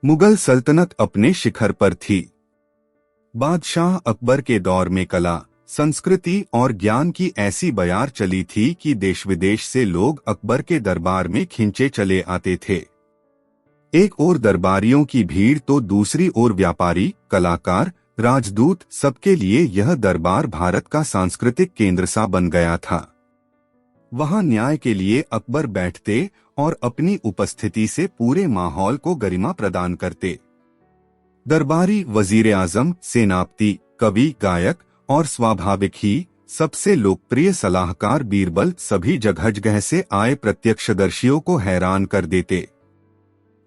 मुगल सल्तनत अपने शिखर पर थी। बादशाह अकबर के दौर में कला, संस्कृति और ज्ञान की ऐसी बयार चली थी कि देश विदेश से लोग अकबर के दरबार में खिंचे चले आते थे। एक ओर दरबारियों की भीड़ तो दूसरी ओर व्यापारी, कलाकार, राजदूत, सबके लिए यह दरबार भारत का सांस्कृतिक केंद्र सा बन गया था। वहां न्याय के लिए अकबर बैठते और अपनी उपस्थिति से पूरे माहौल को गरिमा प्रदान करते। दरबारी वजीर आजम, सेनापति, कवि, गायक और स्वाभाविक ही सबसे लोकप्रिय सलाहकार बीरबल सभी जगह से आए प्रत्यक्षदर्शियों को हैरान कर देते।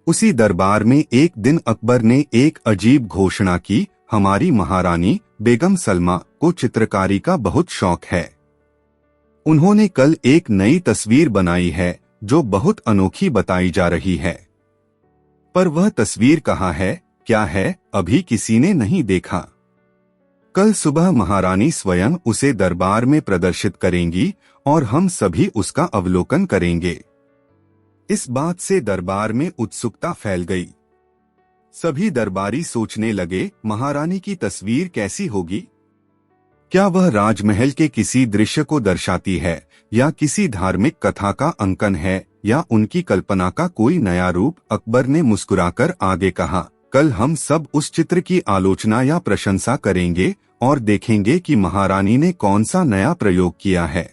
उसी दरबार में एक दिन अकबर ने एक अजीब घोषणा की, हमारी महारानी बेगम सलमा को चित्रकारी का बहुत शौक है। उन्होंने कल एक नई तस्वीर बनाई है जो बहुत अनोखी बताई जा रही है। पर वह तस्वीर कहाँ है, क्या है, अभी किसी ने नहीं देखा। कल सुबह महारानी स्वयं उसे दरबार में प्रदर्शित करेंगी और हम सभी उसका अवलोकन करेंगे। इस बात से दरबार में उत्सुकता फैल गई। सभी दरबारी सोचने लगे, महारानी की तस्वीर कैसी होगी? क्या वह राजमहल के किसी दृश्य को दर्शाती है, या किसी धार्मिक कथा का अंकन है, या उनकी कल्पना का कोई नया रूप? अकबर ने मुस्कुराकर आगे कहा, कल हम सब उस चित्र की आलोचना या प्रशंसा करेंगे और देखेंगे कि महारानी ने कौन सा नया प्रयोग किया है।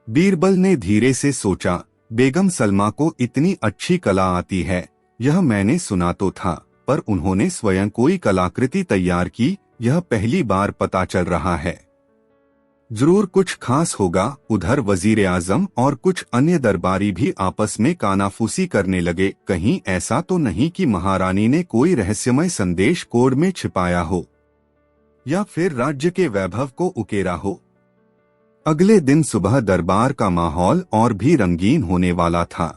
बीरबल ने धीरे से सोचा, बेगम सलमा को इतनी अच्छी कला आती है, यह मैंने सुना तो था, पर उन्होंने स्वयं कोई कलाकृति तैयार की, यह पहली बार पता चल रहा है। जरूर कुछ खास होगा। उधर वजीर आजम और कुछ अन्य दरबारी भी आपस में कानाफूसी करने लगे, कहीं ऐसा तो नहीं कि महारानी ने कोई रहस्यमय संदेश कोड में छिपाया हो, या फिर राज्य के वैभव को उकेरा हो। अगले दिन सुबह दरबार का माहौल और भी रंगीन होने वाला था।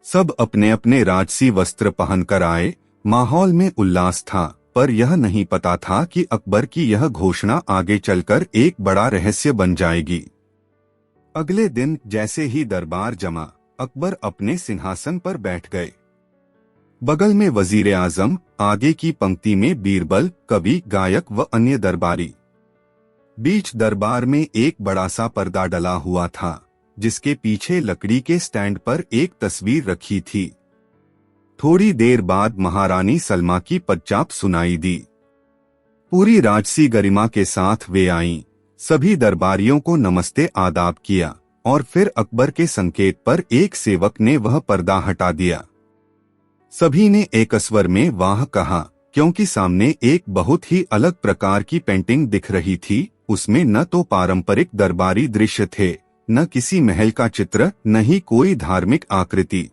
सब अपने अपने राजसी वस्त्र पहनकर आए। माहौल में उल्लास था, पर यह नहीं पता था कि अकबर की यह घोषणा आगे चलकर एक बड़ा रहस्य बन जाएगी। अगले दिन जैसे ही दरबार जमा, अकबर अपने सिंहासन पर बैठ गए। बगल में वजीर आजम, आगे की पंक्ति में बीरबल, कवि, गायक व अन्य दरबारी। बीच दरबार में एक बड़ा सा पर्दा डला हुआ था, जिसके पीछे लकड़ी के स्टैंड पर एक तस्वीर रखी थी। थोड़ी देर बाद महारानी सलमा की पदचाप सुनाई दी। पूरी राजसी गरिमा के साथ वे आईं। सभी दरबारियों को नमस्ते आदाब किया और फिर अकबर के संकेत पर एक सेवक ने वह पर्दा हटा दिया। सभी ने एक स्वर में वाह कहा, क्योंकि सामने एक बहुत ही अलग प्रकार की पेंटिंग दिख रही थी। उसमें न तो पारंपरिक दरबारी दृश्य थे, न किसी महल का चित्र, न ही कोई धार्मिक आकृति।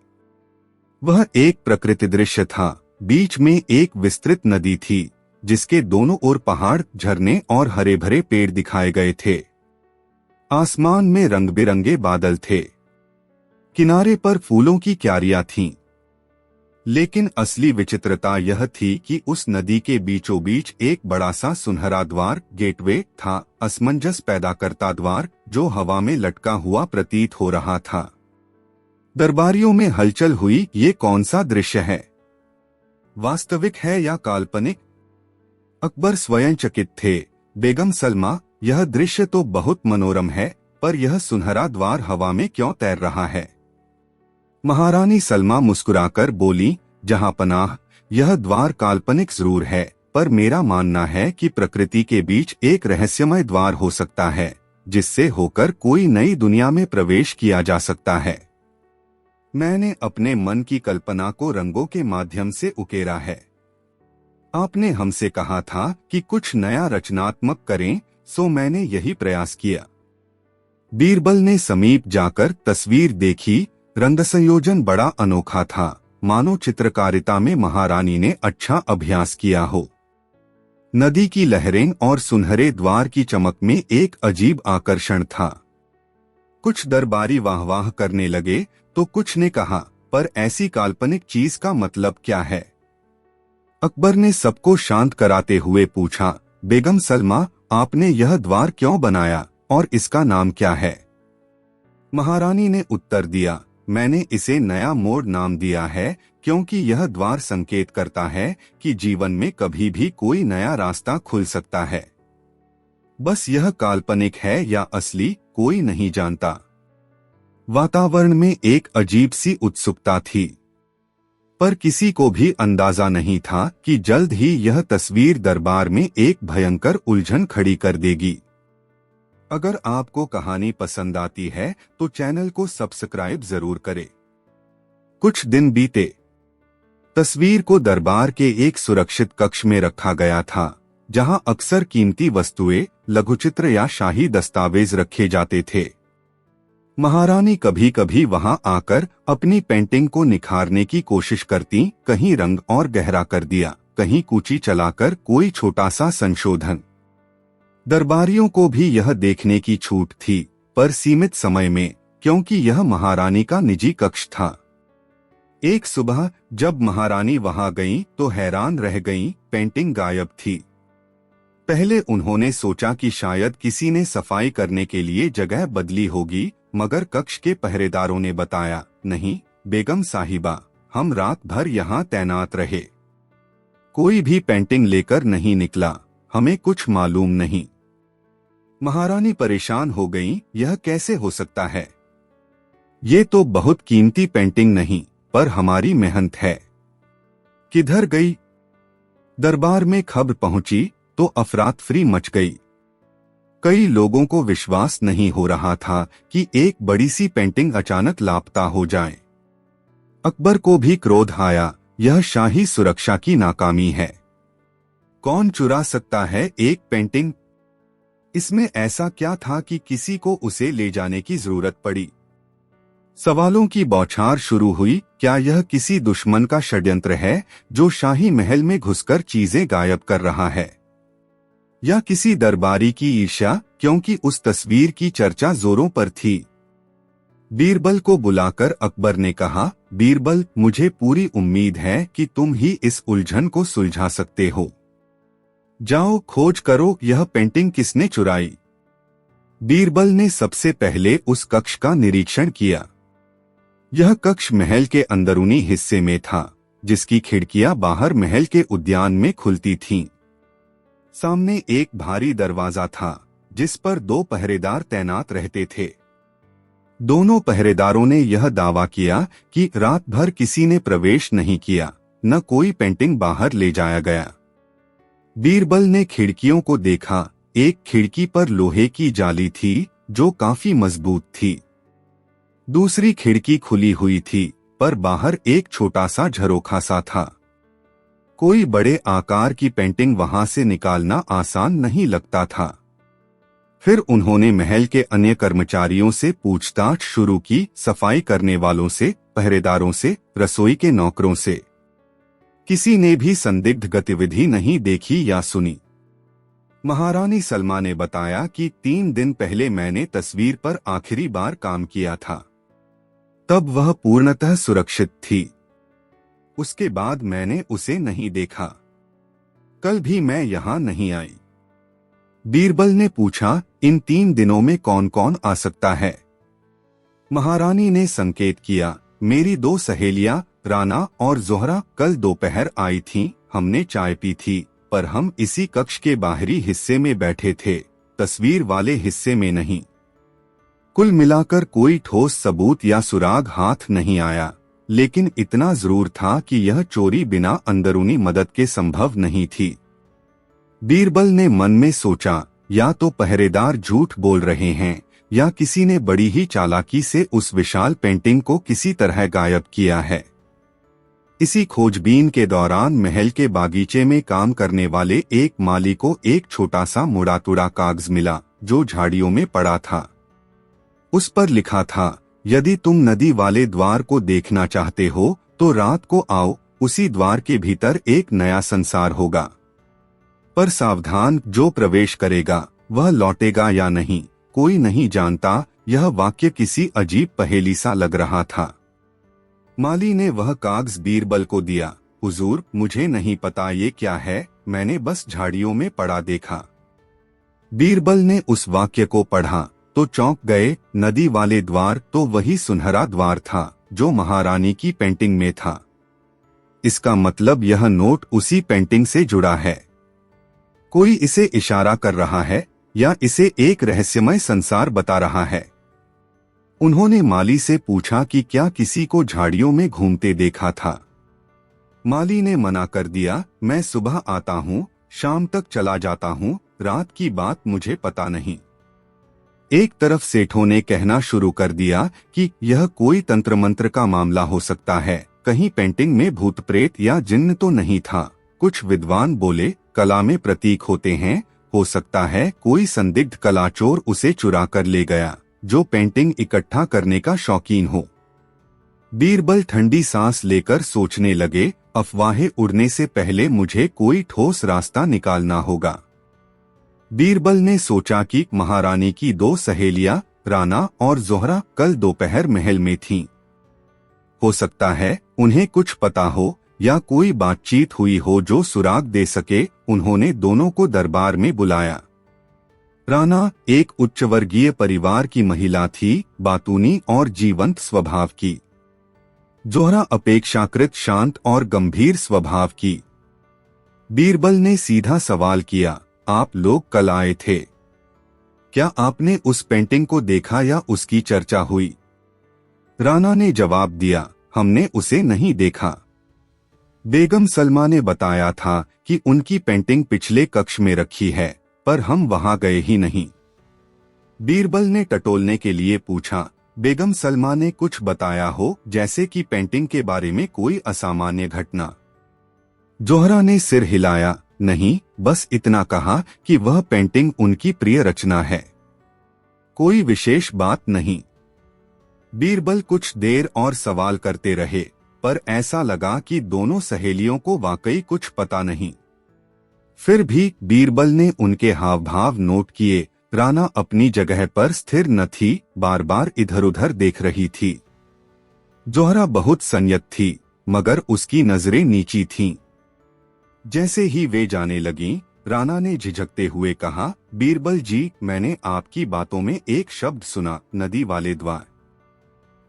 वह एक प्रकृति दृश्य था। बीच में एक विस्तृत नदी थी, जिसके दोनों ओर पहाड़, झरने और हरे भरे पेड़ दिखाए गए थे। आसमान में रंग बिरंगे बादल थे। किनारे पर फूलों की क्यारियां थीं। लेकिन असली विचित्रता यह थी कि उस नदी के बीचों बीच एक बड़ा सा सुनहरा द्वार, गेटवे था, असमंजस पैदा करता द्वार जो हवा में लटका हुआ प्रतीत हो रहा था। दरबारियों में हलचल हुई, ये कौन सा दृश्य है? वास्तविक है या काल्पनिक? अकबर स्वयं चकित थे। बेगम सलमा, यह दृश्य तो बहुत मनोरम है, पर यह सुनहरा द्वार हवा में क्यों तैर रहा है? महारानी सलमा मुस्कुराकर बोली, जहांपनाह, यह द्वार काल्पनिक जरूर है, पर मेरा मानना है कि प्रकृति के बीच एक रहस्यमय द्वार हो सकता है, जिससे होकर कोई नई दुनिया में प्रवेश किया जा सकता है। मैंने अपने मन की कल्पना को रंगों के माध्यम से उकेरा है। आपने हमसे कहा था कि कुछ नया रचनात्मक करें, सो मैंने यही प्रयास किया। बीरबल ने समीप जाकर तस्वीर देखी। रंग संयोजन बड़ा अनोखा था, मानो चित्रकारिता में महारानी ने अच्छा अभ्यास किया हो। नदी की लहरें और सुनहरे द्वार की चमक में एक अजीब आकर्षण था। कुछ दरबारी वाह वाह करने लगे तो कुछ ने कहा, पर ऐसी काल्पनिक चीज का मतलब क्या है? अकबर ने सबको शांत कराते हुए पूछा, बेगम सलमा, आपने यह द्वार क्यों बनाया और इसका नाम क्या है? महारानी ने उत्तर दिया, मैंने इसे नया मोड़ नाम दिया है, क्योंकि यह द्वार संकेत करता है कि जीवन में कभी भी कोई नया रास्ता खुल सकता है। बस यह काल्पनिक है या असली, कोई नहीं जानता। वातावरण में एक अजीब सी उत्सुकता थी, पर किसी को भी अंदाजा नहीं था कि जल्द ही यह तस्वीर दरबार में एक भयंकर उलझन खड़ी कर देगी। अगर आपको कहानी पसंद आती है तो चैनल को सब्सक्राइब जरूर करें। कुछ दिन बीते। तस्वीर को दरबार के एक सुरक्षित कक्ष में रखा गया था, जहां अक्सर कीमती वस्तुएं, लघुचित्र या शाही दस्तावेज रखे जाते थे। महारानी कभी कभी वहां आकर अपनी पेंटिंग को निखारने की कोशिश करती, कहीं रंग और गहरा कर दिया, कहीं कूची चलाकर कोई छोटा सा संशोधन। दरबारियों को भी यह देखने की छूट थी, पर सीमित समय में, क्योंकि यह महारानी का निजी कक्ष था। एक सुबह जब महारानी वहां गईं तो हैरान रह गईं, पेंटिंग गायब थी। पहले उन्होंने सोचा कि शायद किसी ने सफाई करने के लिए जगह बदली होगी, मगर कक्ष के पहरेदारों ने बताया, नहीं बेगम साहिबा, हम रात भर यहाँ तैनात रहे, कोई भी पेंटिंग लेकर नहीं निकला, हमें कुछ मालूम नहीं। महारानी परेशान हो गईं, यह कैसे हो सकता है? ये तो बहुत कीमती पेंटिंग नहीं, पर हमारी मेहनत है, किधर गई? दरबार में खबर पहुंची तो अफरातफरी मच गई। कई लोगों को विश्वास नहीं हो रहा था कि एक बड़ी सी पेंटिंग अचानक लापता हो जाए। अकबर को भी क्रोध आया, यह शाही सुरक्षा की नाकामी है। कौन चुरा सकता है एक पेंटिंग? इसमें ऐसा क्या था कि किसी को उसे ले जाने की जरूरत पड़ी? सवालों की बौछार शुरू हुई। क्या यह किसी दुश्मन का षड्यंत्र है जो शाही महल में घुसकर चीजें गायब कर रहा है, या किसी दरबारी की ईर्ष्या, क्योंकि उस तस्वीर की चर्चा जोरों पर थी। बीरबल को बुलाकर अकबर ने कहा, बीरबल, मुझे पूरी उम्मीद है कि तुम ही इस उलझन को सुलझा सकते हो। जाओ खोज करो, यह पेंटिंग किसने चुराई। बीरबल ने सबसे पहले उस कक्ष का निरीक्षण किया। यह कक्ष महल के अंदरूनी हिस्से में था, जिसकी खिड़कियां बाहर महल के उद्यान में खुलती थीं। सामने एक भारी दरवाजा था, जिस पर 2 पहरेदार तैनात रहते थे। दोनों पहरेदारों ने यह दावा किया कि रात भर किसी ने प्रवेश नहीं किया, न कोई पेंटिंग बाहर ले जाया गया। बीरबल ने खिड़कियों को देखा। एक खिड़की पर लोहे की जाली थी, जो काफी मजबूत थी। दूसरी खिड़की खुली हुई थी, पर बाहर एक छोटा सा झरोखा सा था। कोई बड़े आकार की पेंटिंग वहां से निकालना आसान नहीं लगता था। फिर उन्होंने महल के अन्य कर्मचारियों से पूछताछ शुरू की, सफाई करने वालों से, पहरेदारों से, रसोई के नौकरों से। किसी ने भी संदिग्ध गतिविधि नहीं देखी या सुनी। महारानी सलमा ने बताया कि 3 दिन पहले मैंने तस्वीर पर आखिरी बार काम किया था। तब वह पूर्णतः सुरक्षित थी। उसके बाद मैंने उसे नहीं देखा। कल भी मैं यहाँ नहीं आई। बीरबल ने पूछा, इन 3 दिनों में कौन कौन आ सकता है? महारानी ने संकेत किया, मेरी 2 सहेलियां, राना और जोहरा, कल दोपहर आई थीं। हमने चाय पी थी, पर हम इसी कक्ष के बाहरी हिस्से में बैठे थे, तस्वीर वाले हिस्से में नहीं। कुल मिलाकर कोई ठोस सबूत या सुराग हाथ नहीं आया, लेकिन इतना जरूर था कि यह चोरी बिना अंदरूनी मदद के संभव नहीं थी। बीरबल ने मन में सोचा, या तो पहरेदार झूठ बोल रहे हैं, या किसी ने बड़ी ही चालाकी से उस विशाल पेंटिंग को किसी तरह गायब किया है। इसी खोजबीन के दौरान महल के बागीचे में काम करने वाले एक माली को एक छोटा सा मुड़ा तुड़ा कागज मिला, जो झाड़ियों में पड़ा था। उस पर लिखा था, यदि तुम नदी वाले द्वार को देखना चाहते हो तो रात को आओ, उसी द्वार के भीतर एक नया संसार होगा। पर सावधान, जो प्रवेश करेगा वह लौटेगा या नहीं, कोई नहीं जानता। यह वाक्य किसी अजीब पहेली सा लग रहा था। माली ने वह कागज बीरबल को दिया। हुजूर, मुझे नहीं पता ये क्या है, मैंने बस झाड़ियों में पड़ा देखा। बीरबल ने उस वाक्य को पढ़ा तो चौंक गए। नदी वाले द्वार तो वही सुनहरा द्वार था जो महारानी की पेंटिंग में था। इसका मतलब यह नोट उसी पेंटिंग से जुड़ा है। कोई इसे इशारा कर रहा है या इसे एक रहस्यमय संसार बता रहा है। उन्होंने माली से पूछा कि क्या किसी को झाड़ियों में घूमते देखा था। माली ने मना कर दिया, मैं सुबह आता हूँ, शाम तक चला जाता हूँ, रात की बात मुझे पता नहीं। एक तरफ सेठों ने कहना शुरू कर दिया कि यह कोई तंत्र मंत्र का मामला हो सकता है, कहीं पेंटिंग में भूत प्रेत या जिन्न तो नहीं था। कुछ विद्वान बोले, कला में प्रतीक होते हैं, हो सकता है कोई संदिग्ध कलाचोर उसे चुरा कर ले गया, जो पेंटिंग इकट्ठा करने का शौकीन हो। बीरबल ठंडी सांस लेकर सोचने लगे, अफवाहें उड़ने से पहले मुझे कोई ठोस रास्ता निकालना होगा। बीरबल ने सोचा कि महारानी की दो सहेलियां राना और जोहरा कल दोपहर महल में थीं। हो सकता है उन्हें कुछ पता हो या कोई बातचीत हुई हो जो सुराग दे सके। उन्होंने दोनों को दरबार में बुलाया। राना एक उच्च वर्गीय परिवार की महिला थी, बातूनी और जीवंत स्वभाव की। जोहरा अपेक्षाकृत शांत और गंभीर स्वभाव की। बीरबल ने सीधा सवाल किया, आप लोग कल आए थे, क्या आपने उस पेंटिंग को देखा या उसकी चर्चा हुई? राना ने जवाब दिया, हमने उसे नहीं देखा। बेगम सलमा ने बताया था कि उनकी पेंटिंग पिछले कक्ष में रखी है, पर हम वहां गए ही नहीं। बीरबल ने टटोलने के लिए पूछा, बेगम सलमा ने कुछ बताया हो, जैसे कि पेंटिंग के बारे में कोई असामान्य घटना? जोहरा ने सिर हिलाया, नहीं, बस इतना कहा कि वह पेंटिंग उनकी प्रिय रचना है, कोई विशेष बात नहीं। बीरबल कुछ देर और सवाल करते रहे, पर ऐसा लगा कि दोनों सहेलियों को वाकई कुछ पता नहीं। फिर भी बीरबल ने उनके हाव भाव नोट किए। राना अपनी जगह पर स्थिर न थी, बार बार इधर उधर देख रही थी। जोहरा बहुत संयत थी, मगर उसकी नजरें नीची थीं। जैसे ही वे जाने लगीं, राना ने झिझकते हुए कहा, बीरबल जी, मैंने आपकी बातों में एक शब्द सुना, नदी वाले द्वार।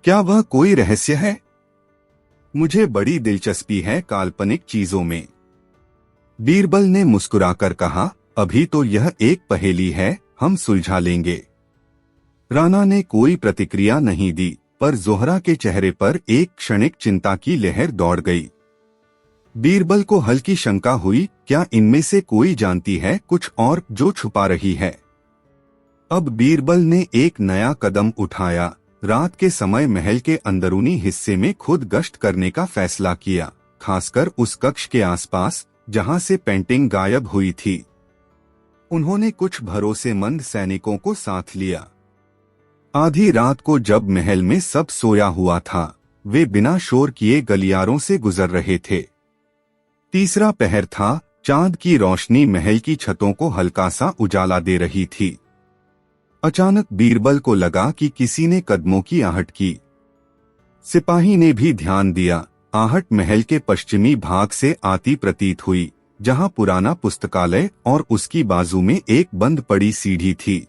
क्या वह कोई रहस्य है? मुझे बड़ी दिलचस्पी है काल्पनिक चीजों में। बीरबल ने मुस्कुराकर कहा, अभी तो यह एक पहेली है, हम सुलझा लेंगे। राना ने कोई प्रतिक्रिया नहीं दी, पर जोहरा के चेहरे पर एक क्षणिक चिंता की लहर दौड़ गई। बीरबल को हल्की शंका हुई, क्या इनमें से कोई जानती है कुछ और जो छुपा रही है? अब बीरबल ने एक नया कदम उठाया। रात के समय महल के अंदरूनी हिस्से में खुद गश्त करने का फैसला किया, खासकर उस कक्ष के आसपास जहां से पेंटिंग गायब हुई थी। उन्होंने कुछ भरोसेमंद सैनिकों को साथ लिया। आधी रात को जब महल में सब सोया हुआ था, वे बिना शोर किए गलियारों से गुजर रहे थे। तीसरा पहर था, चांद की रोशनी महल की छतों को हल्का सा उजाला दे रही थी। अचानक बीरबल को लगा कि किसी ने कदमों की आहट की। सिपाही ने भी ध्यान दिया। आहट महल के पश्चिमी भाग से आती प्रतीत हुई, जहां पुराना पुस्तकालय और उसकी बाजू में एक बंद पड़ी सीढ़ी थी।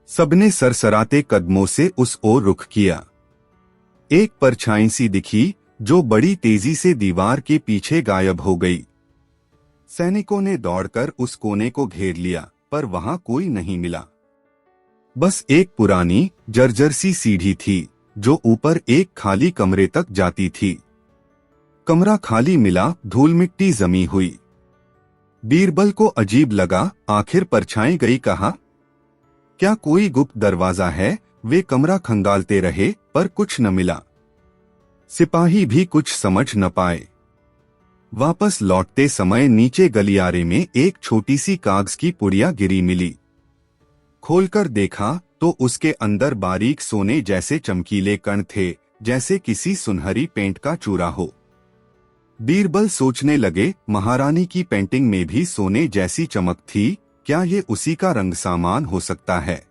सबने सरसराते कदमों से उस ओर रुख किया। एक परछाई सी दिखी, जो बड़ी तेजी से दीवार के पीछे गायब हो गई। सैनिकों ने दौड़कर उस कोने को घेर लिया, पर वहां कोई नहीं मिला। बस एक पुरानी जर्जर सी सीढ़ी थी, जो ऊपर एक खाली कमरे तक जाती थी। कमरा खाली मिला, धूल मिट्टी जमी हुई। बीरबल को अजीब लगा, आखिर परछाई गई कहाँ? क्या कोई गुप्त दरवाजा है? वे कमरा खंगालते रहे, पर कुछ न मिला। सिपाही भी कुछ समझ न पाए। वापस लौटते समय नीचे गलियारे में एक छोटी सी कागज की पुड़िया गिरी मिली। खोलकर देखा तो उसके अंदर बारीक सोने जैसे चमकीले कण थे, जैसे किसी सुनहरी पेंट का चूरा हो। बीरबल सोचने लगे, महारानी की पेंटिंग में भी सोने जैसी चमक थी, क्या ये उसी का रंग सामान हो सकता है?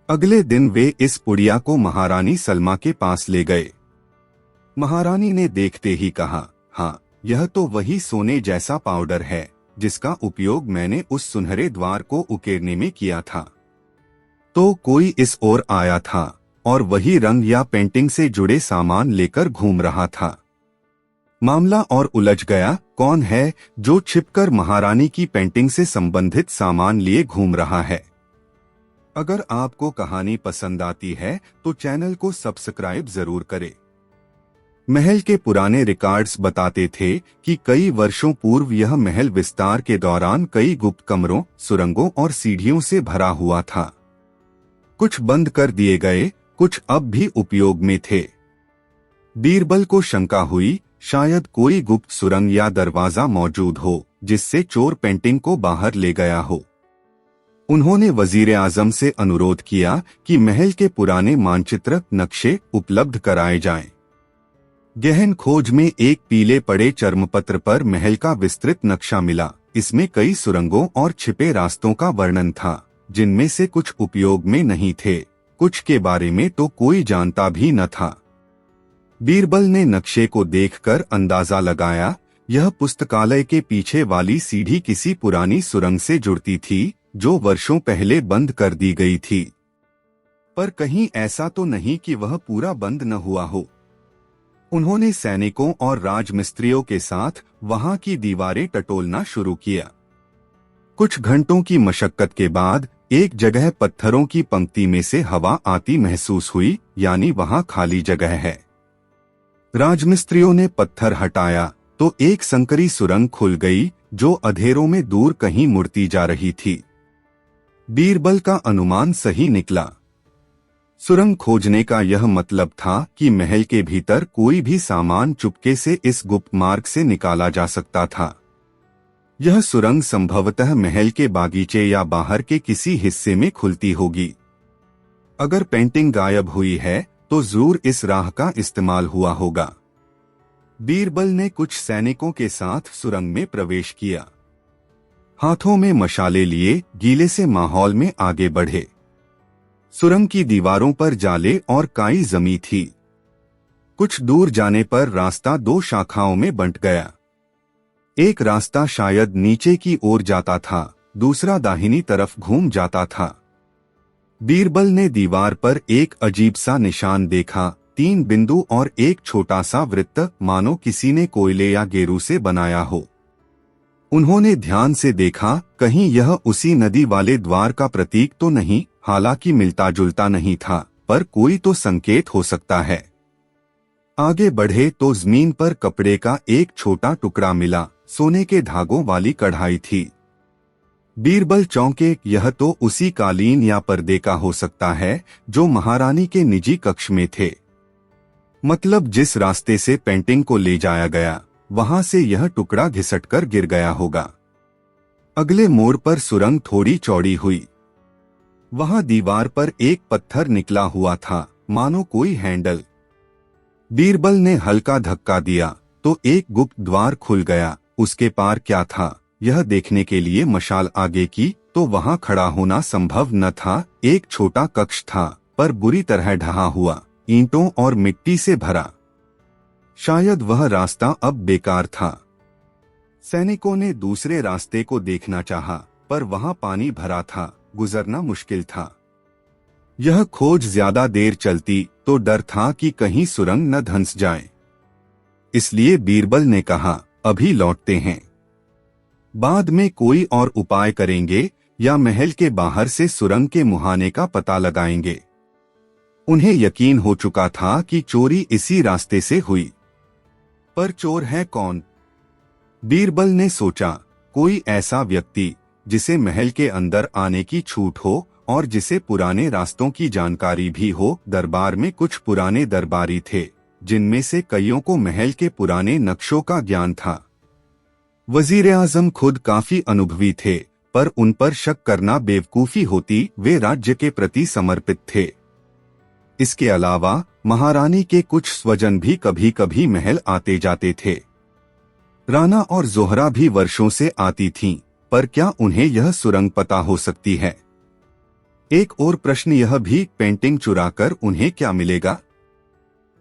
अगले दिन वे इस पुड़िया को महारानी सलमा के पास ले गए। महारानी ने देखते ही कहा, हाँ, यह तो वही सोने जैसा पाउडर है जिसका उपयोग मैंने उस सुनहरे द्वार को उकेरने में किया था। तो कोई इस ओर आया था, और वही रंग या पेंटिंग से जुड़े सामान लेकर घूम रहा था। मामला और उलझ गया, कौन है जो छिपकर महारानी की पेंटिंग से संबंधित सामान लिए घूम रहा है। अगर आपको कहानी पसंद आती है तो चैनल को सब्सक्राइब जरूर करें। महल के पुराने रिकॉर्ड्स बताते थे कि कई वर्षों पूर्व यह महल विस्तार के दौरान कई गुप्त कमरों, सुरंगों और सीढ़ियों से भरा हुआ था। कुछ बंद कर दिए गए, कुछ अब भी उपयोग में थे। बीरबल को शंका हुई, शायद कोई गुप्त सुरंग या दरवाजा मौजूद हो जिससे चोर पेंटिंग को बाहर ले गया हो। उन्होंने वजीर आजम से अनुरोध किया कि महल के पुराने मानचित्र, नक्शे उपलब्ध कराए जाएं। गहन खोज में एक पीले पड़े चर्मपत्र पर महल का विस्तृत नक्शा मिला। इसमें कई सुरंगों और छिपे रास्तों का वर्णन था, जिनमें से कुछ उपयोग में नहीं थे, कुछ के बारे में तो कोई जानता भी न था। बीरबल ने नक्शे को देखकर अंदाजा लगाया, यह पुस्तकालय के पीछे वाली सीढ़ी किसी पुरानी सुरंग से जुड़ती थी जो वर्षों पहले बंद कर दी गई थी। पर कहीं ऐसा तो नहीं कि वह पूरा बंद न हुआ हो। उन्होंने सैनिकों और राजमिस्त्रियों के साथ वहां की दीवारें टटोलना शुरू किया। कुछ घंटों की मशक्कत के बाद एक जगह पत्थरों की पंक्ति में से हवा आती महसूस हुई, यानी वहां खाली जगह है। राजमिस्त्रियों ने पत्थर हटाया तो एक संकरी सुरंग खुल गई जो अंधेरों में दूर कहीं मुड़ती जा रही थी। बीरबल का अनुमान सही निकला। सुरंग खोजने का यह मतलब था कि महल के भीतर कोई भी सामान चुपके से इस गुप्त मार्ग से निकाला जा सकता था। यह सुरंग संभवतः महल के बागीचे या बाहर के किसी हिस्से में खुलती होगी। अगर पेंटिंग गायब हुई है तो जरूर इस राह का इस्तेमाल हुआ होगा। बीरबल ने कुछ सैनिकों के साथ सुरंग में प्रवेश किया। हाथों में मशाले लिए गीले से माहौल में आगे बढ़े। सुरंग की दीवारों पर जाले और काई जमी थी। कुछ दूर जाने पर रास्ता दो शाखाओं में बंट गया। एक रास्ता शायद नीचे की ओर जाता था, दूसरा दाहिनी तरफ घूम जाता था। बीरबल ने दीवार पर एक अजीब सा निशान देखा, 3 बिंदु और एक छोटा सा वृत्त, मानो किसी ने कोयले या गेरू से बनाया हो। उन्होंने ध्यान से देखा, कहीं यह उसी नदी वाले द्वार का प्रतीक तो नहीं। हालांकि मिलता जुलता नहीं था, पर कोई तो संकेत हो सकता है। आगे बढ़े तो जमीन पर कपड़े का एक छोटा टुकड़ा मिला, सोने के धागों वाली कढ़ाई थी। बीरबल चौंके, यह तो उसी कालीन या पर्दे का हो सकता है जो महारानी के निजी कक्ष में थे। मतलब जिस रास्ते से पेंटिंग को ले जाया गया, वहां से यह टुकड़ा घिसटकर गिर गया होगा। अगले मोड़ पर सुरंग थोड़ी चौड़ी हुई। वहां दीवार पर एक पत्थर निकला हुआ था, मानो कोई हैंडल। बीरबल ने हल्का धक्का दिया तो एक गुप्त द्वार खुल गया। उसके पार क्या था, यह देखने के लिए मशाल आगे की तो वहां खड़ा होना संभव न था। एक छोटा कक्ष था, पर बुरी तरह ढहा हुआ, ईंटों और मिट्टी से भरा। शायद वह रास्ता अब बेकार था। सैनिकों ने दूसरे रास्ते को देखना चाहा, पर वहां पानी भरा था, गुजरना मुश्किल था। यह खोज ज्यादा देर चलती तो डर था कि कहीं सुरंग न धंस जाए। इसलिए बीरबल ने कहा, अभी लौटते हैं, बाद में कोई और उपाय करेंगे या महल के बाहर से सुरंग के मुहाने का पता लगाएंगे। उन्हें यकीन हो चुका था कि चोरी इसी रास्ते से हुई। पर चोर है कौन? बीरबल ने सोचा, कोई ऐसा व्यक्ति जिसे महल के अंदर आने की छूट हो और जिसे पुराने रास्तों की जानकारी भी हो। दरबार में कुछ पुराने दरबारी थे, जिनमें से कईयों को महल के पुराने नक्शों का ज्ञान था। वजीर आजम खुद काफी अनुभवी थे, पर उन पर शक करना बेवकूफी होती। वे राज्य के प्रति समर्पित थे। इसके अलावा महारानी के कुछ स्वजन भी कभी कभी महल आते जाते थे। राना और जोहरा भी वर्षों से आती थीं, पर क्या उन्हें यह सुरंग पता हो सकती है? एक और प्रश्न यह भी, पेंटिंग चुराकर उन्हें क्या मिलेगा?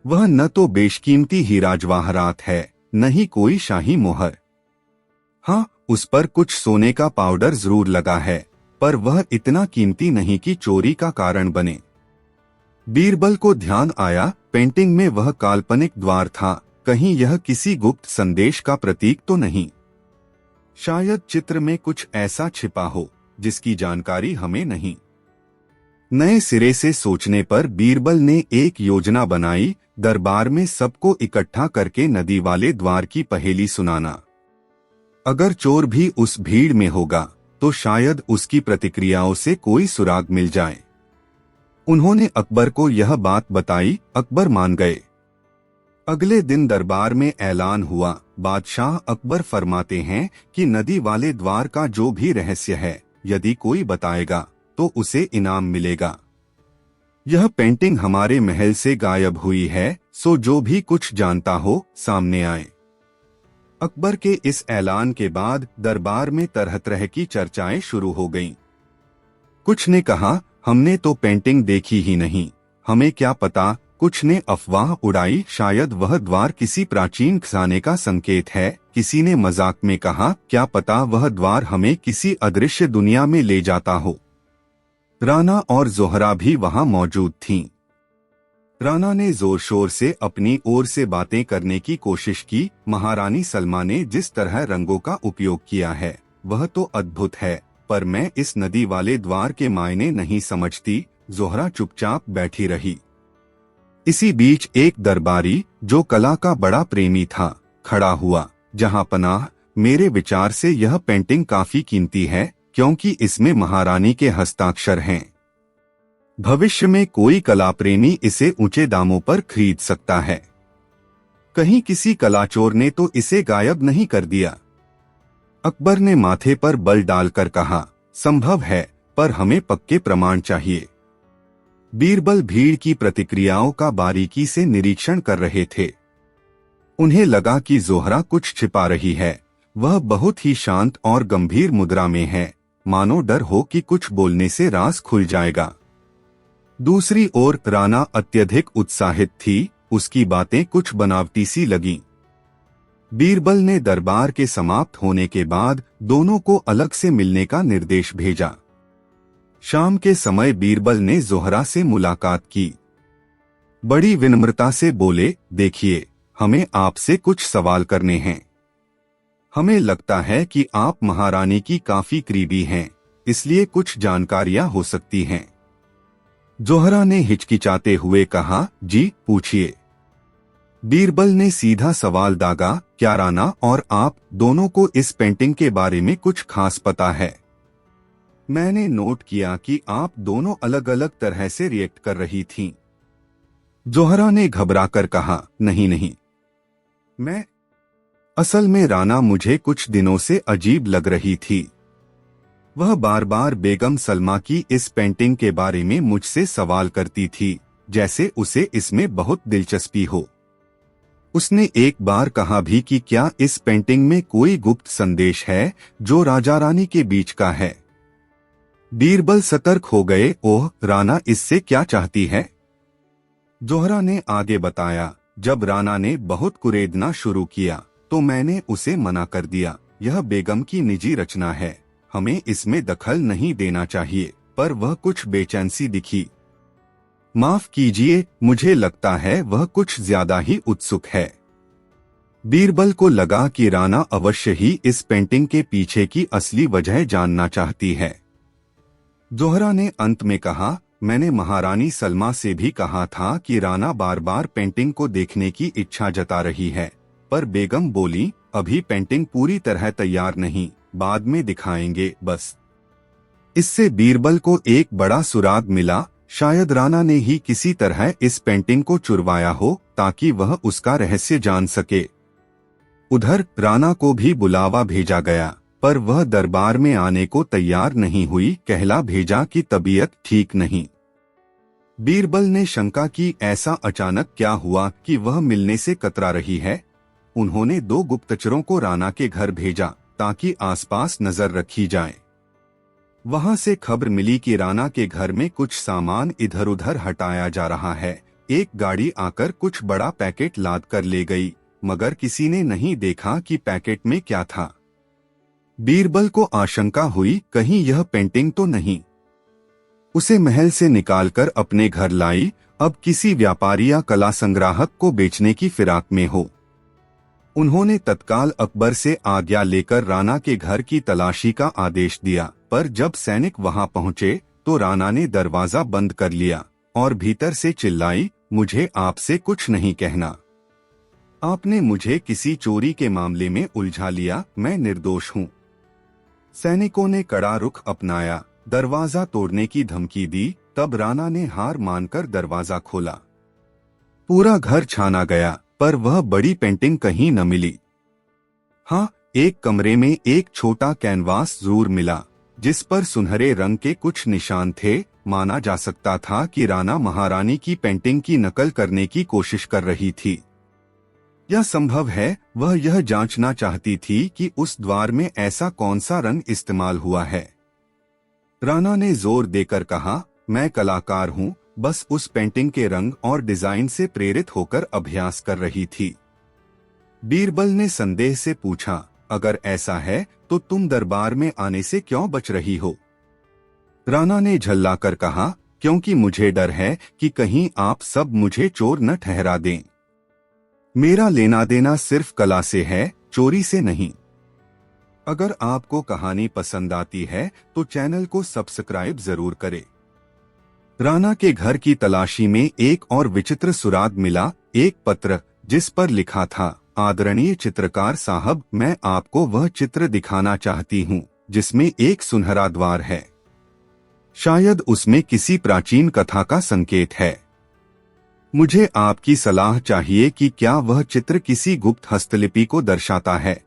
वह न तो बेशकीमती हीरा जवाहरात है, न ही कोई शाही मोहर। हाँ, उस पर कुछ सोने का पाउडर जरूर लगा है, पर वह इतना कीमती नहीं कि चोरी का कारण बने। बीरबल को ध्यान आया, पेंटिंग में वह काल्पनिक द्वार था, कहीं यह किसी गुप्त संदेश का प्रतीक तो नहीं। शायद चित्र में कुछ ऐसा छिपा हो जिसकी जानकारी हमें नहीं। नए सिरे से सोचने पर बीरबल ने एक योजना बनाई, दरबार में सबको इकट्ठा करके नदी वाले द्वार की पहेली सुनाना। अगर चोर भी उस भीड़ में होगा तो शायद उसकी प्रतिक्रियाओं से कोई सुराग मिल जाए। उन्होंने अकबर को यह बात बताई, अकबर मान गए। अगले दिन दरबार में ऐलान हुआ, बादशाह अकबर फरमाते हैं कि नदी वाले द्वार का जो भी रहस्य है, यदि कोई बताएगा तो उसे इनाम मिलेगा। यह पेंटिंग हमारे महल से गायब हुई है, सो जो भी कुछ जानता हो सामने आए। अकबर के इस ऐलान के बाद दरबार में तरह तरह की चर्चाएं शुरू हो गईं। कुछ ने कहा, हमने तो पेंटिंग देखी ही नहीं, हमें क्या पता। कुछ ने अफवाह उड़ाई, शायद वह द्वार किसी प्राचीन खजाने का संकेत है। किसी ने मजाक में कहा, क्या पता वह द्वार हमें किसी अदृश्य दुनिया में ले जाता हो। राना और जोहरा भी वहां मौजूद थीं। राना ने जोर शोर से अपनी ओर से बातें करने की कोशिश की। महारानी सलमा ने जिस तरह रंगों का उपयोग किया है वह तो अद्भुत है, पर मैं इस नदी वाले द्वार के मायने नहीं समझती। जोहरा चुपचाप बैठी रही। इसी बीच एक दरबारी, जो कला का बड़ा प्रेमी था, खड़ा हुआ। जहां पनाह, मेरे विचार से यह पेंटिंग काफी कीमती है, क्योंकि इसमें महारानी के हस्ताक्षर हैं। भविष्य में कोई कला प्रेमी इसे ऊंचे दामों पर खरीद सकता है। कहीं किसी कलाचोर ने तो इसे गायब नहीं कर दिया। अकबर ने माथे पर बल डालकर कहा, संभव है, पर हमें पक्के प्रमाण चाहिए। बीरबल भीड़ की प्रतिक्रियाओं का बारीकी से निरीक्षण कर रहे थे। उन्हें लगा कि जोहरा कुछ छिपा रही है। वह बहुत ही शांत और गंभीर मुद्रा में है, मानो डर हो कि कुछ बोलने से राज खुल जाएगा। दूसरी ओर राना अत्यधिक उत्साहित थी, उसकी बातें कुछ बनावटी सी लगीं। बीरबल ने दरबार के समाप्त होने के बाद दोनों को अलग से मिलने का निर्देश भेजा। शाम के समय बीरबल ने जोहरा से मुलाकात की। बड़ी विनम्रता से बोले, देखिए, हमें आपसे कुछ सवाल करने हैं। हमें लगता है कि आप महारानी की काफी करीबी हैं, इसलिए कुछ जानकारियां हो सकती हैं। जोहरा ने हिचकिचाते हुए कहा, जी पूछिए। बीरबल ने सीधा सवाल दागा, क्या राना और आप दोनों को इस पेंटिंग के बारे में कुछ खास पता है? मैंने नोट किया कि आप दोनों अलग अलग तरह से रिएक्ट कर रही थीं। जोहरा ने घबराकर कहा, नहीं नहीं, मैं असल में राना मुझे कुछ दिनों से अजीब लग रही थी। वह बार बार बेगम सलमा की इस पेंटिंग के बारे में मुझसे सवाल करती थी, जैसे उसे इसमें बहुत दिलचस्पी हो। उसने एक बार कहा भी कि क्या इस पेंटिंग में कोई गुप्त संदेश है जो राजा रानी के बीच का है। बीरबल सतर्क हो गए, ओह, राना इससे क्या चाहती है? जोहरा ने आगे बताया, जब राना ने बहुत कुरेदना शुरू किया तो मैंने उसे मना कर दिया। यह बेगम की निजी रचना है, हमें इसमें दखल नहीं देना चाहिए, पर वह कुछ बेचैन सी दिखी। माफ कीजिए, मुझे लगता है वह कुछ ज्यादा ही उत्सुक है। बीरबल को लगा कि राना अवश्य ही इस पेंटिंग के पीछे की असली वजह जानना चाहती है। जोहरा ने अंत में कहा, मैंने महारानी सलमा से भी कहा था कि राना बार बार पेंटिंग को देखने की इच्छा जता रही है, पर बेगम बोली, अभी पेंटिंग पूरी तरह तैयार नहीं, बाद में दिखाएंगे बस। इससे बीरबल को एक बड़ा सुराग मिला, शायद राना ने ही किसी तरह इस पेंटिंग को चुरवाया हो ताकि वह उसका रहस्य जान सके। उधर राना को भी बुलावा भेजा गया, पर वह दरबार में आने को तैयार नहीं हुई, कहला भेजा कि तबीयत ठीक नहीं। बीरबल ने शंका की, ऐसा अचानक क्या हुआ कि वह मिलने से कतरा रही है। उन्होंने 2 गुप्तचरों को राना के घर भेजा ताकि आसपास नजर रखी जाए। वहां से खबर मिली कि राना के घर में कुछ सामान इधर उधर हटाया जा रहा है। एक गाड़ी आकर कुछ बड़ा पैकेट लाद कर ले गई, मगर किसी ने नहीं देखा कि पैकेट में क्या था। बीरबल को आशंका हुई, कहीं यह पेंटिंग तो नहीं। उसे महल से निकालकर अपने घर लाई। अब किसी व्यापारी या कला संग्राहक को बेचने की फिराक में हो। उन्होंने तत्काल अकबर से आज्ञा लेकर राणा के घर की तलाशी का आदेश दिया, पर जब सैनिक वहां पहुंचे तो राणा ने दरवाजा बंद कर लिया और भीतर से चिल्लाई, मुझे आपसे कुछ नहीं कहना। आपने मुझे किसी चोरी के मामले में उलझा लिया, मैं निर्दोष हूँ। सैनिकों ने कड़ा रुख अपनाया, दरवाजा तोड़ने की धमकी दी। तब राणा ने हार मानकर दरवाजा खोला। पूरा घर छाना गया, पर वह बड़ी पेंटिंग कहीं न मिली। हाँ, एक कमरे में एक छोटा कैनवास जरूर मिला, जिस पर सुनहरे रंग के कुछ निशान थे। माना जा सकता था कि राणा महारानी की पेंटिंग की नकल करने की कोशिश कर रही थी। यह संभव है वह यह जांचना चाहती थी कि उस द्वार में ऐसा कौन सा रंग इस्तेमाल हुआ है। राणा ने जोर देकर कहा, मैं कलाकार हूँ, बस उस पेंटिंग के रंग और डिजाइन से प्रेरित होकर अभ्यास कर रही थी। बीरबल ने संदेह से पूछा, अगर ऐसा है तो तुम दरबार में आने से क्यों बच रही हो? राणा ने झल्लाकर कहा, क्योंकि मुझे डर है कि कहीं आप सब मुझे चोर न ठहरा दें। मेरा लेना देना सिर्फ कला से है, चोरी से नहीं। अगर आपको कहानी पसंद आती है तो चैनल को सब्सक्राइब जरूर करें। राणा के घर की तलाशी में एक और विचित्र सुराग मिला, एक पत्र जिस पर लिखा था, आदरणीय चित्रकार साहब, मैं आपको वह चित्र दिखाना चाहती हूँ जिसमें एक सुनहरा द्वार है। शायद उसमें किसी प्राचीन कथा का संकेत है। मुझे आपकी सलाह चाहिए कि क्या वह चित्र किसी गुप्त हस्तलिपि को दर्शाता है।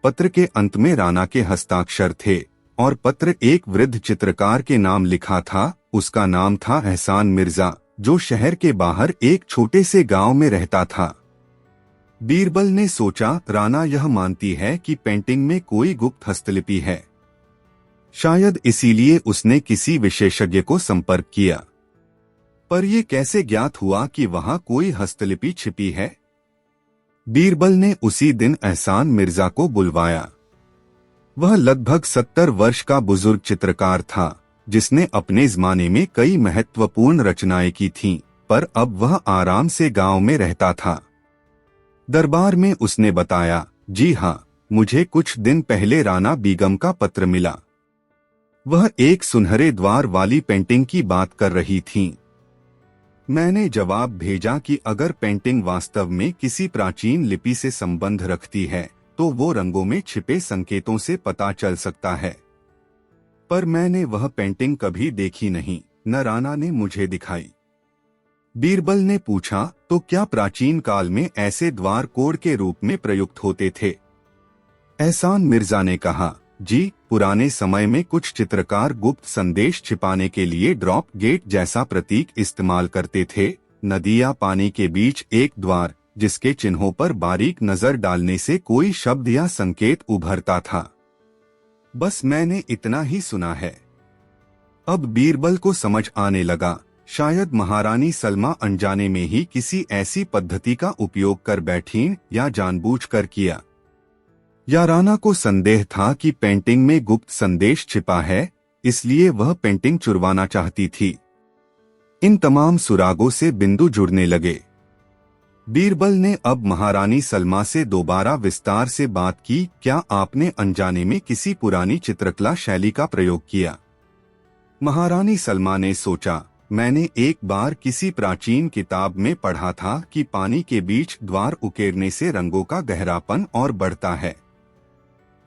पत्र के अंत में राणा के हस्ताक्षर थे और पत्र एक वृद्ध चित्रकार के नाम लिखा था। उसका नाम था एहसान मिर्जा, जो शहर के बाहर एक छोटे से गांव में रहता था। बीरबल ने सोचा, राणा यह मानती है कि पेंटिंग में कोई गुप्त हस्तलिपि है। शायद इसीलिए उसने किसी विशेषज्ञ को संपर्क किया। पर यह कैसे ज्ञात हुआ कि वहां कोई हस्तलिपि छिपी है? बीरबल ने उसी दिन एहसान मिर्जा को बुलवाया। वह लगभग 70 वर्ष का बुजुर्ग चित्रकार था, जिसने अपने जमाने में कई महत्वपूर्ण रचनाएं की थीं, पर अब वह आराम से गांव में रहता था। दरबार में उसने बताया, जी हाँ, मुझे कुछ दिन पहले राणा बेगम का पत्र मिला। वह एक सुनहरे द्वार वाली पेंटिंग की बात कर रही थीं। मैंने जवाब भेजा कि अगर पेंटिंग वास्तव में किसी प्राचीन लिपि से संबंध रखती है तो वो रंगों में छिपे संकेतों से पता चल सकता है। पर मैंने वह पेंटिंग कभी देखी नहीं, न राणा ने मुझे दिखाई। बीरबल ने पूछा, तो क्या प्राचीन काल में ऐसे द्वार कोड के रूप में प्रयुक्त होते थे? एहसान मिर्जा ने कहा, जी, पुराने समय में कुछ चित्रकार गुप्त संदेश छिपाने के लिए ड्रॉप गेट जैसा प्रतीक इस्तेमाल करते थे। नदी या पानी के बीच एक द्वार, जिसके चिन्हों पर बारीक नजर डालने से कोई शब्द या संकेत उभरता था। बस मैंने इतना ही सुना है। अब बीरबल को समझ आने लगा, शायद महारानी सलमा अनजाने में ही किसी ऐसी पद्धति का उपयोग कर बैठीं या जानबूझकर किया। या राणा को संदेह था कि पेंटिंग में गुप्त संदेश छिपा है, इसलिए वह पेंटिंग चुरवाना चाहती थी। इन तमाम सुरागों से बिंदु जुड़ने लगे। बीरबल ने अब महारानी सलमा से दोबारा विस्तार से बात की, क्या आपने अनजाने में किसी पुरानी चित्रकला शैली का प्रयोग किया? महारानी सलमा ने सोचा, मैंने एक बार किसी प्राचीन किताब में पढ़ा था कि पानी के बीच द्वार उकेरने से रंगों का गहरापन और बढ़ता है,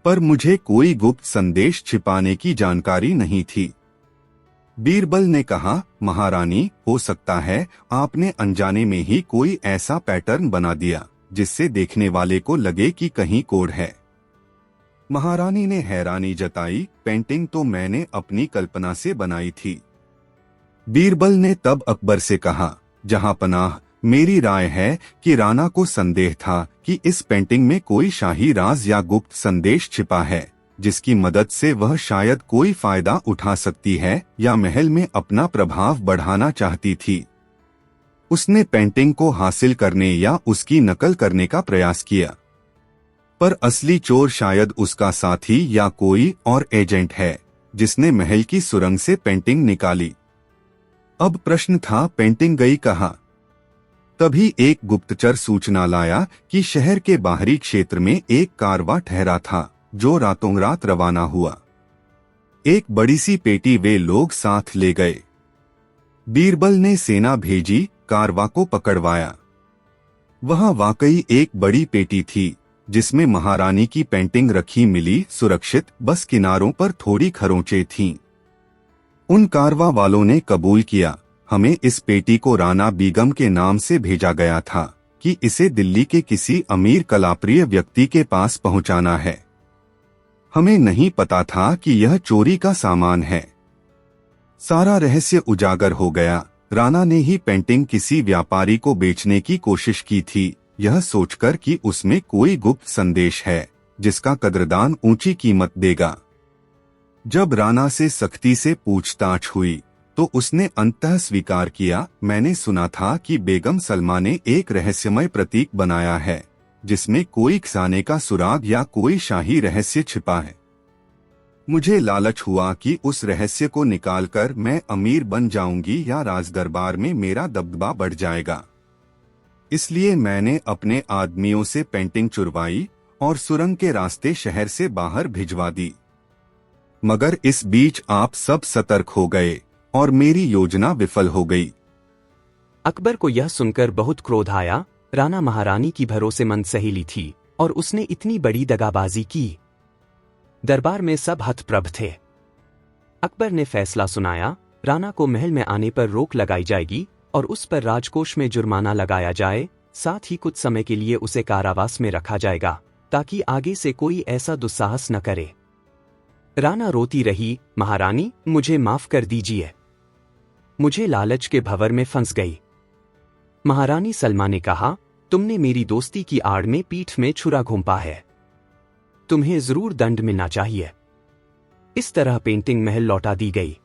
पर मुझे कोई गुप्त संदेश छिपाने की जानकारी नहीं थी। बीरबल ने कहा, महारानी, हो सकता है आपने अनजाने में ही कोई ऐसा पैटर्न बना दिया जिससे देखने वाले को लगे कि कहीं कोड है। महारानी ने हैरानी जताई, पेंटिंग तो मैंने अपनी कल्पना से बनाई थी। बीरबल ने तब अकबर से कहा, जहांपनाह, मेरी राय है कि राणा को संदेह था कि इस पेंटिंग में कोई शाही राज या गुप्त संदेश छिपा है, जिसकी मदद से वह शायद कोई फायदा उठा सकती है या महल में अपना प्रभाव बढ़ाना चाहती थी। उसने पेंटिंग को हासिल करने या उसकी नकल करने का प्रयास किया, पर असली चोर शायद उसका साथी या कोई और एजेंट है, जिसने महल की सुरंग से पेंटिंग निकाली। अब प्रश्न था, पेंटिंग गई कहाँ? तभी एक गुप्तचर सूचना लाया कि शहर के बाहरी क्षेत्र में एक कारवां ठहरा था, जो रातों रात रवाना हुआ। एक बड़ी सी पेटी वे लोग साथ ले गए। बीरबल ने सेना भेजी, कारवां को पकड़वाया। वहां वाकई एक बड़ी पेटी थी, जिसमें महारानी की पेंटिंग रखी मिली, सुरक्षित, बस किनारों पर थोड़ी खरोंचें थीं। उन कारवां वालों ने कबूल किया, हमें इस पेटी को राना बेगम के नाम से भेजा गया था कि इसे दिल्ली के किसी अमीर कलाप्रिय व्यक्ति के पास पहुंचाना है। हमें नहीं पता था कि यह चोरी का सामान है। सारा रहस्य उजागर हो गया। राना ने ही पेंटिंग किसी व्यापारी को बेचने की कोशिश की थी, यह सोचकर कि उसमें कोई गुप्त संदेश है जिसका कद्रदान ऊंची कीमत देगा। जब राना से सख्ती से पूछताछ हुई तो उसने अंततः स्वीकार किया, मैंने सुना था कि बेगम सलमा ने एक रहस्यमय प्रतीक बनाया है जिसमें कोई खजाने का सुराग या कोई शाही रहस्य छिपा है। मुझे लालच हुआ कि उस रहस्य को निकालकर मैं अमीर बन जाऊंगी या राजदरबार में मेरा दबदबा बढ़ जाएगा। इसलिए मैंने अपने आदमियों से पेंटिंग चुरवाई और सुरंग के रास्ते शहर से बाहर भिजवा दी। मगर इस बीच आप सब सतर्क हो गए और मेरी योजना विफल हो गई। अकबर को यह सुनकर बहुत क्रोध आया। राना महारानी की भरोसेमंद सहेली थी और उसने इतनी बड़ी दगाबाजी की। दरबार में सब हतप्रभ थे। अकबर ने फैसला सुनाया, राना को महल में आने पर रोक लगाई जाएगी और उस पर राजकोष में जुर्माना लगाया जाए, साथ ही कुछ समय के लिए उसे कारावास में रखा जाएगा ताकि आगे से कोई ऐसा दुस्साहस न करे। राना रोती रही, महारानी मुझे माफ कर दीजिए, मुझे लालच के भंवर में फंस गई। महारानी सलमा ने कहा, तुमने मेरी दोस्ती की आड़ में पीठ में छुरा घोंपा है, तुम्हें जरूर दंड मिलना चाहिए। इस तरह पेंटिंग महल लौटा दी गई।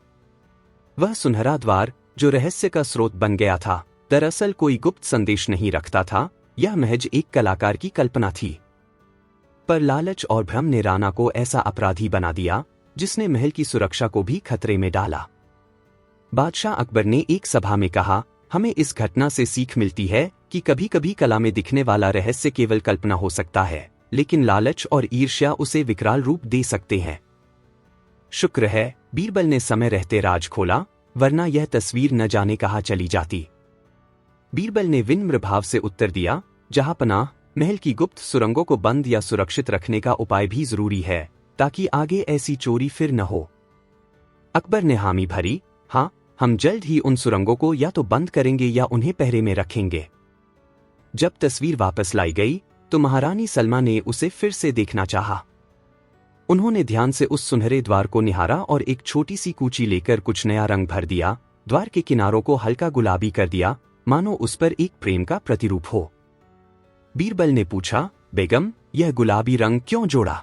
वह सुनहरा द्वार जो रहस्य का स्रोत बन गया था, दरअसल कोई गुप्त संदेश नहीं रखता था, यह महज एक कलाकार की कल्पना थी। पर लालच और भ्रम ने राना को ऐसा अपराधी बना दिया जिसने महल की सुरक्षा को भी खतरे में डाला। बादशाह अकबर ने एक सभा में कहा, हमें इस घटना से सीख मिलती है कि कभी कभी कला में दिखने वाला रहस्य केवल कल्पना हो सकता है, लेकिन लालच और ईर्ष्या उसे विकराल रूप दे सकते हैं। शुक्र है बीरबल ने समय रहते राज खोला, वरना यह तस्वीर न जाने कहाँ चली जाती। बीरबल ने विनम्र भाव से उत्तर दिया, जहांपनाह, महल की गुप्त सुरंगों को बंद या सुरक्षित रखने का उपाय भी जरूरी है ताकि आगे ऐसी चोरी फिर न हो। अकबर ने हामी भरी, हाँ, हम जल्द ही उन सुरंगों को या तो बंद करेंगे या उन्हें पहरे में रखेंगे। जब तस्वीर वापस लाई गई तो महारानी सलमा ने उसे फिर से देखना चाहा। उन्होंने ध्यान से उस सुनहरे द्वार को निहारा और एक छोटी सी कूची लेकर कुछ नया रंग भर दिया। द्वार के किनारों को हल्का गुलाबी कर दिया, मानो उस पर एक प्रेम का प्रतिरूप हो। बीरबल ने पूछा, बेगम, यह गुलाबी रंग क्यों जोड़ा?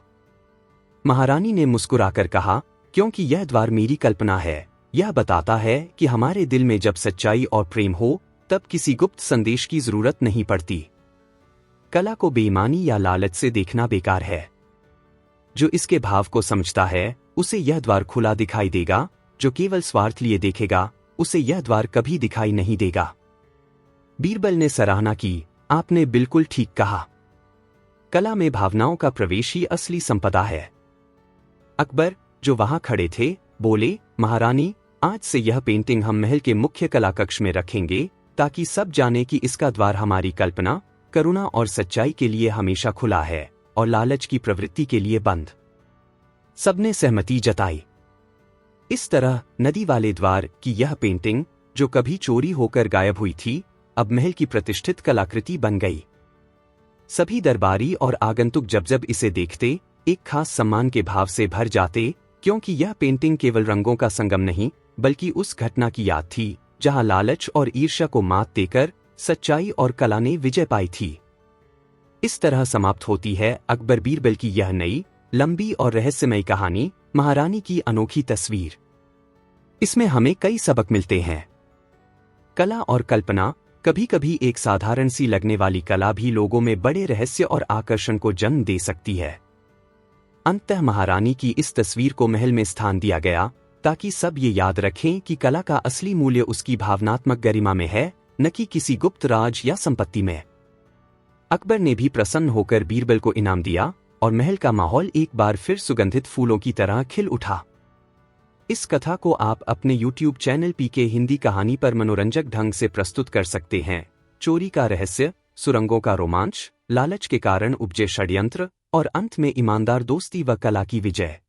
महारानी ने मुस्कुराकर कहा, क्योंकि यह द्वार मेरी कल्पना है। यह बताता है कि हमारे दिल में जब सच्चाई और प्रेम हो तब किसी गुप्त संदेश की जरूरत नहीं पड़ती। कला को बेईमानी या लालच से देखना बेकार है। जो इसके भाव को समझता है उसे यह द्वार खुला दिखाई देगा, जो केवल स्वार्थ लिए देखेगा उसे यह द्वार कभी दिखाई नहीं देगा। बीरबल ने सराहना की, आपने बिल्कुल ठीक कहा। कला में भावनाओं का प्रवेश ही असली संपदा है। अकबर, जो वहां खड़े थे, बोले, महारानी, आज से यह पेंटिंग हम महल के मुख्य कला कक्ष में रखेंगे ताकि सब जाने कि इसका द्वार हमारी कल्पना, करुणा और सच्चाई के लिए हमेशा खुला है और लालच की प्रवृत्ति के लिए बंद। सबने सहमति जताई। इस तरह नदी वाले द्वार की यह पेंटिंग, जो कभी चोरी होकर गायब हुई थी, अब महल की प्रतिष्ठित कलाकृति बन गई। सभी दरबारी और आगंतुक जब जब इसे देखते, एक खास सम्मान के भाव से भर जाते, क्योंकि यह पेंटिंग केवल रंगों का संगम नहीं बल्कि उस घटना की याद थी जहां लालच और ईर्ष्या को मात देकर सच्चाई और कला ने विजय पाई थी। इस तरह समाप्त होती है अकबर बीरबल की यह नई, लंबी और रहस्यमयी कहानी, महारानी की अनोखी तस्वीर। इसमें हमें कई सबक मिलते हैं। कला और कल्पना, कभी कभी एक साधारण सी लगने वाली कला भी लोगों में बड़े रहस्य और आकर्षण को जन्म दे सकती है। अंततः महारानी की इस तस्वीर को महल में स्थान दिया गया ताकि सब ये याद रखें कि कला का असली मूल्य उसकी भावनात्मक गरिमा में है, न कि किसी गुप्त राज या संपत्ति में। अकबर ने भी प्रसन्न होकर बीरबल को इनाम दिया और महल का माहौल एक बार फिर सुगंधित फूलों की तरह खिल उठा। इस कथा को आप अपने YouTube चैनल पीके हिंदी कहानी पर मनोरंजक ढंग से प्रस्तुत कर सकते हैं। चोरी का रहस्य, सुरंगों का रोमांच, लालच के कारण उपजे षड्यंत्र और अंत में ईमानदार दोस्ती व कला की विजय।